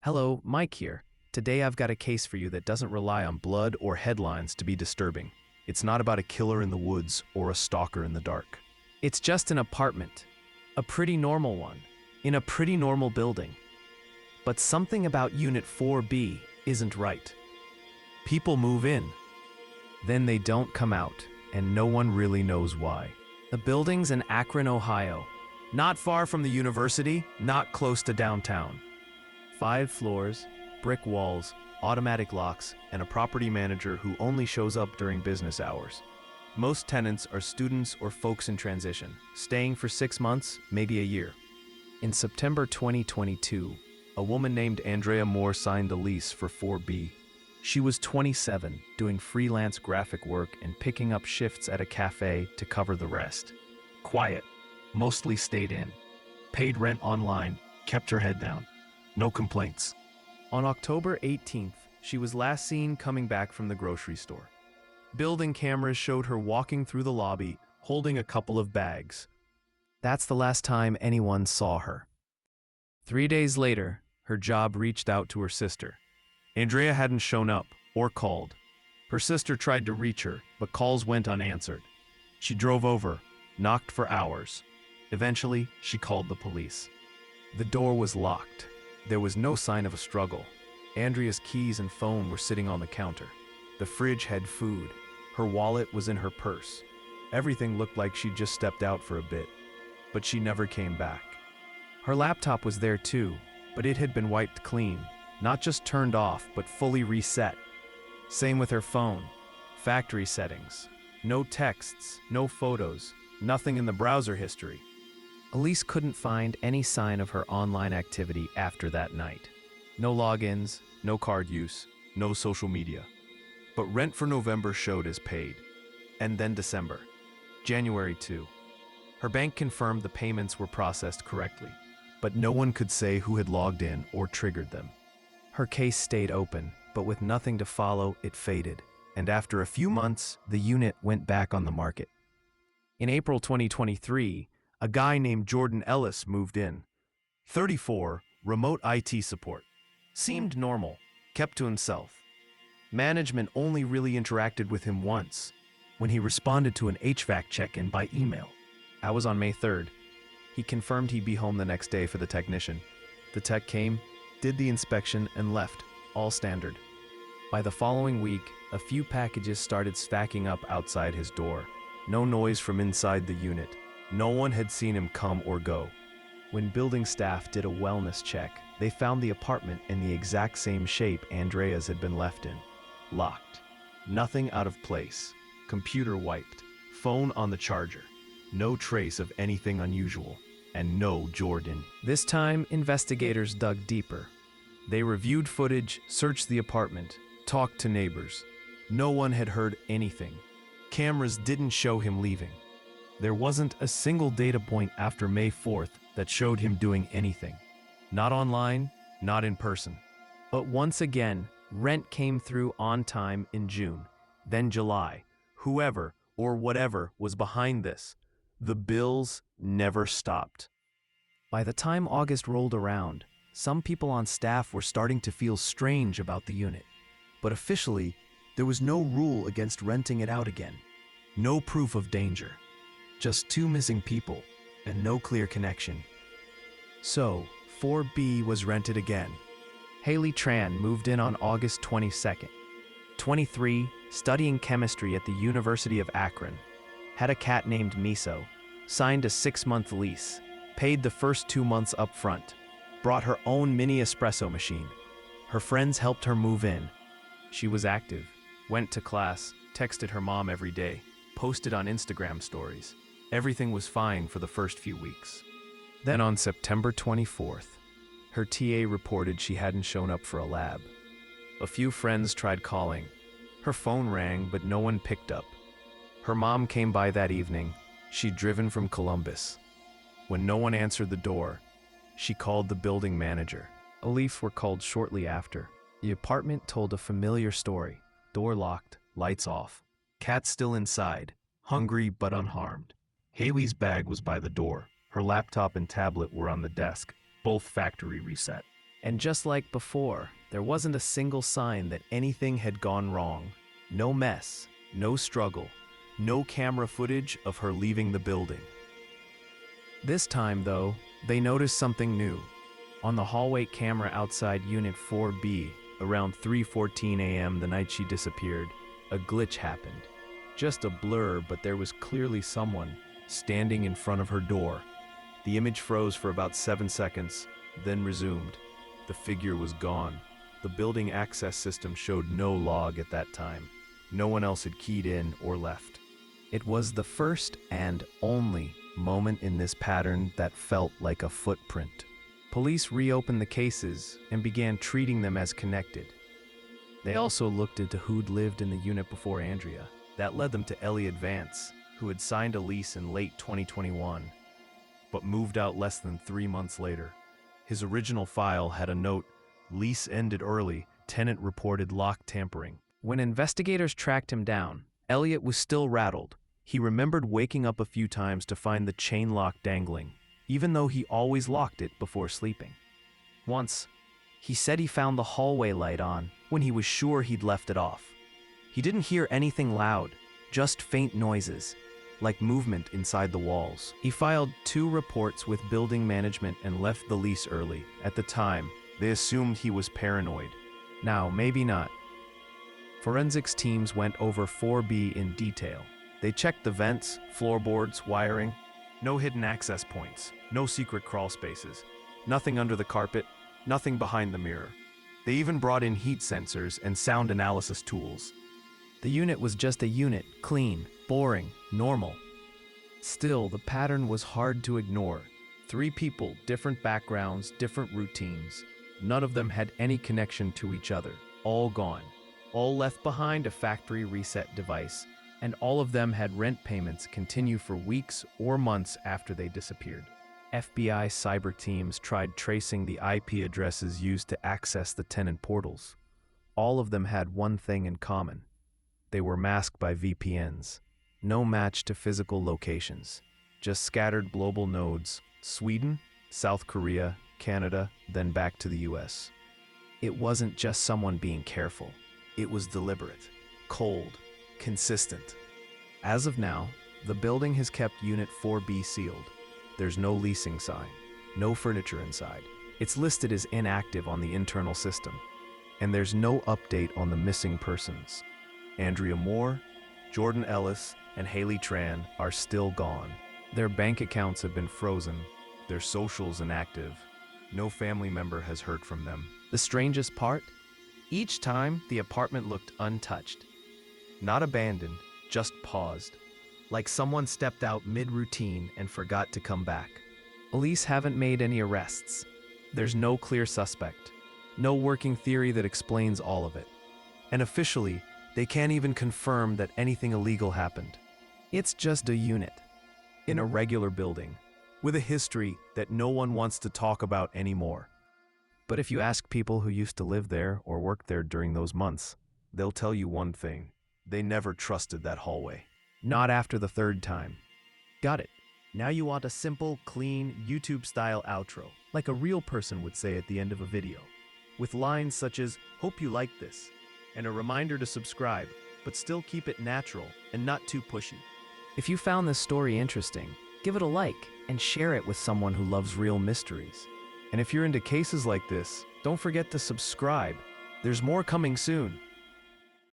Hello, Mike here. Today I've got a case for you that doesn't rely on blood or headlines to be disturbing. It's not about a killer in the woods or a stalker in the dark. It's just an apartment. A pretty normal one. In a pretty normal building. But something about Unit 4B isn't right. People move in. Then they don't come out, and no one really knows why. The building's in Akron, Ohio. Not far from the university, not close to downtown. 5 floors, brick walls, automatic locks, and a property manager who only shows up during business hours. Most tenants are students or folks in transition, staying for 6 months, maybe a year. In September 2022, a woman named Andrea Moore signed a lease for 4B. She was 27, doing freelance graphic work and picking up shifts at a cafe to cover the rest. Quiet, mostly stayed in, paid rent online, kept her head down. No complaints. On October 18th, she was last seen coming back from the grocery store. Building cameras showed her walking through the lobby, holding a couple of bags. That's the last time anyone saw her. 3 days later, her job reached out to her sister. Andrea hadn't shown up or called. Her sister tried to reach her, but calls went unanswered. She drove over, knocked for hours. Eventually, she called the police. The door was locked. There was no sign of a struggle. Andrea's keys and phone were sitting on the counter. The fridge had food. Her wallet was in her purse. Everything looked like she'd just stepped out for a bit, but she never came back. Her laptop was there too, but it had been wiped clean, not just turned off, but fully reset. Same with her phone. Factory settings. No texts, no photos, nothing in the browser history. Elise couldn't find any sign of her online activity after that night. No logins, no card use, no social media. But rent for November showed as paid. And then December. January too. Her bank confirmed the payments were processed correctly, but no one could say who had logged in or triggered them. Her case stayed open, but with nothing to follow, it faded. And after a few months, the unit went back on the market. In April 2023, a guy named Jordan Ellis moved in. 34, remote IT support. Seemed normal, kept to himself. Management only really interacted with him once, when he responded to an HVAC check-in by email. That was on May 3rd. He confirmed he'd be home the next day for the technician. The tech came, did the inspection, and left, all standard. By the following week, a few packages started stacking up outside his door. No noise from inside the unit. No one had seen him come or go. When building staff did a wellness check, they found the apartment in the exact same shape Andrea's had been left in. Locked. Nothing out of place. Computer wiped. Phone on the charger. No trace of anything unusual. And no Jordan. This time, investigators dug deeper. They reviewed footage, searched the apartment, talked to neighbors. No one had heard anything. Cameras didn't show him leaving. There wasn't a single data point after May 4th that showed him doing anything. Not online, not in person. But once again, rent came through on time in June, then July. Whoever or whatever was behind this, the bills never stopped. By the time August rolled around, some people on staff were starting to feel strange about the unit. But officially, there was no rule against renting it out again. No proof of danger. Just 2 missing people, and no clear connection. So, 4B was rented again. Haley Tran moved in on August 22nd. 23, studying chemistry at the University of Akron. Had a cat named Miso. Signed a 6-month lease. Paid the first 2 months up front. Brought her own mini espresso machine. Her friends helped her move in. She was active. Went to class, texted her mom every day. Posted on Instagram stories. Everything was fine for the first few weeks. Then on September 24th, her TA reported she hadn't shown up for a lab. A few friends tried calling. Her phone rang, but no one picked up. Her mom came by that evening. She'd driven from Columbus. When no one answered the door, she called the building manager. Elif were called shortly after. The apartment told a familiar story. Door locked, lights off. Cat still inside, hungry but unharmed. Haley's bag was by the door. Her laptop and tablet were on the desk, both factory reset. And just like before, there wasn't a single sign that anything had gone wrong. No mess, no struggle, no camera footage of her leaving the building. This time, though, they noticed something new. On the hallway camera outside Unit 4B, around 3:14 a.m. the night she disappeared, a glitch happened. Just a blur, but there was clearly someone standing in front of her door. The image froze for about 7 seconds, then resumed. The figure was gone. The building access system showed no log at that time. No one else had keyed in or left. It was the first and only moment in this pattern that felt like a footprint. Police reopened the cases and began treating them as connected. They also looked into who'd lived in the unit before Andrea. That led them to Elliot Vance, who had signed a lease in late 2021, but moved out less than 3 months later. His original file had a note, "Lease ended early, tenant reported lock tampering." When investigators tracked him down, Elliot was still rattled. He remembered waking up a few times to find the chain lock dangling, even though he always locked it before sleeping. Once, he said he found the hallway light on when he was sure he'd left it off. He didn't hear anything loud, just faint noises, like movement inside the walls. He filed 2 reports with building management and left the lease early. At the time, they assumed he was paranoid. Now, maybe not. Forensics teams went over 4B in detail. They checked the vents, floorboards, wiring. No hidden access points, no secret crawl spaces, nothing under the carpet, nothing behind the mirror. They even brought in heat sensors and sound analysis tools. The unit was just a unit, clean, boring, normal. Still, the pattern was hard to ignore. 3 people, different backgrounds, different routines. None of them had any connection to each other. All gone. All left behind a factory reset device. And all of them had rent payments continue for weeks or months after they disappeared. FBI cyber teams tried tracing the IP addresses used to access the tenant portals. All of them had one thing in common. They were masked by VPNs. No match to physical locations. Just scattered global nodes, Sweden, South Korea, Canada, then back to the US. It wasn't just someone being careful. It was deliberate, cold, consistent. As of now, the building has kept Unit 4B sealed. There's no leasing sign, no furniture inside. It's listed as inactive on the internal system. And there's no update on the missing persons. Andrea Moore, Jordan Ellis, and Haley Tran are still gone. Their bank accounts have been frozen, their socials inactive. No family member has heard from them. The strangest part? Each time, the apartment looked untouched. Not abandoned, just paused. Like someone stepped out mid-routine and forgot to come back. Police haven't made any arrests. There's no clear suspect. No working theory that explains all of it. And officially, they can't even confirm that anything illegal happened. It's just a unit. In a regular building. With a history that no one wants to talk about anymore. But if you ask people who used to live there or work there during those months, they'll tell you one thing. They never trusted that hallway. Not after the 3rd time. Got it. Now you want a simple, clean, YouTube-style outro, like a real person would say at the end of a video. With lines such as, "Hope you like this," and a reminder to subscribe, but still keep it natural and not too pushy. If you found this story interesting, give it a like and share it with someone who loves real mysteries. And if you're into cases like this, don't forget to subscribe. There's more coming soon.